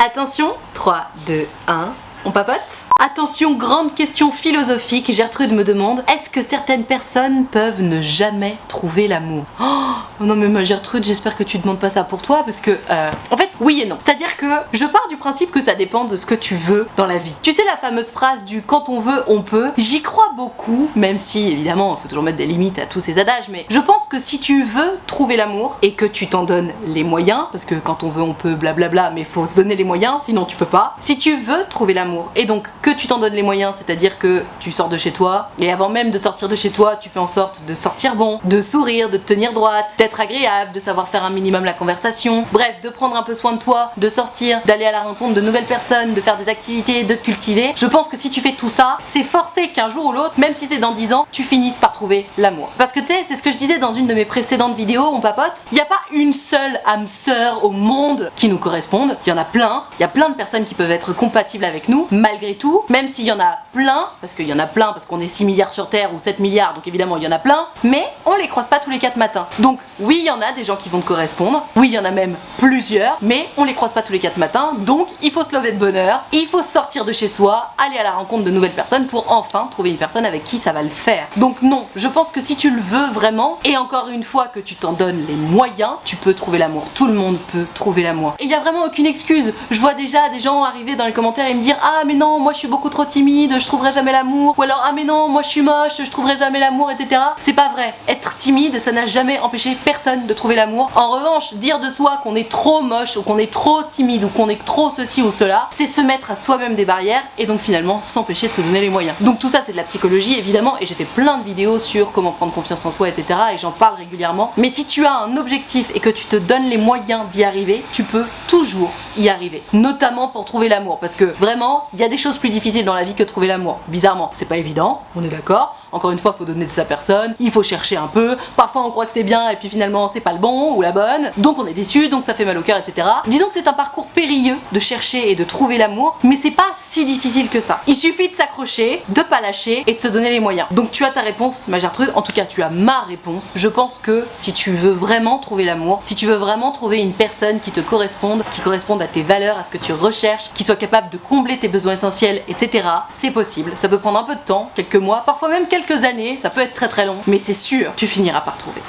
Attention, 3, 2, 1... On papote? Attention, grande question philosophique, Gertrude me demande, est-ce que certaines personnes peuvent ne jamais trouver l'amour? Oh non mais ma Gertrude, j'espère que tu demandes pas ça pour toi parce que, en fait, oui et non. C'est-à-dire que je pars du principe que ça dépend de ce que tu veux dans la vie. Tu sais la fameuse phrase du quand on veut, on peut? J'y crois beaucoup, même si évidemment, il faut toujours mettre des limites à tous ces adages, mais je pense que si tu veux trouver l'amour et que tu t'en donnes les moyens, parce que quand on veut, on peut, blablabla, mais faut se donner les moyens, sinon tu peux pas. Si tu veux trouver l'amour, et donc que tu t'en donnes les moyens, c'est-à-dire que tu sors de chez toi, et avant même de sortir de chez toi, tu fais en sorte de sortir bon, de sourire, de te tenir droite, d'être agréable, de savoir faire un minimum la conversation, bref, de prendre un peu soin de toi, de sortir, d'aller à la rencontre de nouvelles personnes, de faire des activités, de te cultiver. Je pense que si tu fais tout ça, c'est forcé qu'un jour ou l'autre, même si c'est dans 10 ans, tu finisses par trouver l'amour. Parce que tu sais, c'est ce que je disais dans une de mes précédentes vidéos, on papote, il n'y a pas une seule âme sœur au monde qui nous corresponde, il y en a plein, il y a plein de personnes qui peuvent être compatibles avec nous, malgré tout, même s'il y en a plein, parce qu'il y en a plein, parce qu'on est 6 milliards sur Terre ou 7 milliards, donc évidemment il y en a plein, mais on les croise pas tous les 4 matins. Donc oui, il y en a des gens qui vont te correspondre, oui, il y en a même plusieurs, mais on les croise pas tous les 4 matins, donc il faut se lever de bonne heure, il faut sortir de chez soi, aller à la rencontre de nouvelles personnes pour enfin trouver une personne avec qui ça va le faire. Donc non, je pense que si tu le veux vraiment, et encore une fois que tu t'en donnes les moyens, tu peux trouver l'amour. Tout le monde peut trouver l'amour. Et il y a vraiment aucune excuse. Je vois déjà des gens arriver dans les commentaires et me dire ah mais non, moi je suis beaucoup trop timide, je trouverai jamais l'amour, ou alors ah mais non, moi je suis moche, je trouverai jamais l'amour, etc. C'est pas vrai. Être timide, ça n'a jamais empêché personne de trouver l'amour. En revanche, dire de soi qu'on est trop moche, ou qu'on est trop timide, ou qu'on est trop ceci ou cela, c'est se mettre à soi-même des barrières, et donc finalement s'empêcher de se donner les moyens. Donc tout ça c'est de la psychologie évidemment, et j'ai fait plein de vidéos sur comment prendre confiance en soi, etc. et j'en parle régulièrement. Mais si tu as un objectif et que tu te donnes les moyens d'y arriver, tu peux toujours y arriver. Notamment pour trouver l'amour, parce que vraiment, il y a des choses plus difficiles dans la vie que de trouver l'amour. Bizarrement, c'est pas évident, on est d'accord. Encore une fois, faut donner de sa personne, il faut chercher un peu. Parfois on croit que c'est bien et puis finalement c'est pas le bon ou la bonne. Donc on est déçu, donc ça fait mal au cœur, etc. Disons que c'est un parcours périlleux de chercher et de trouver l'amour, mais c'est pas si difficile que ça. Il suffit de s'accrocher, de pas lâcher et de se donner les moyens. Donc tu as ta réponse, ma Gertrude, en tout cas tu as ma réponse. Je pense que si tu veux vraiment trouver l'amour, si tu veux vraiment trouver une personne qui te corresponde, qui corresponde à tes valeurs, à ce que tu recherches, qui soit capable de combler tes besoins essentiels, etc., c'est possible. Ça peut prendre un peu de temps, quelques mois, parfois même quelques années, ça peut être très très long, mais c'est sûr, tu finiras par trouver.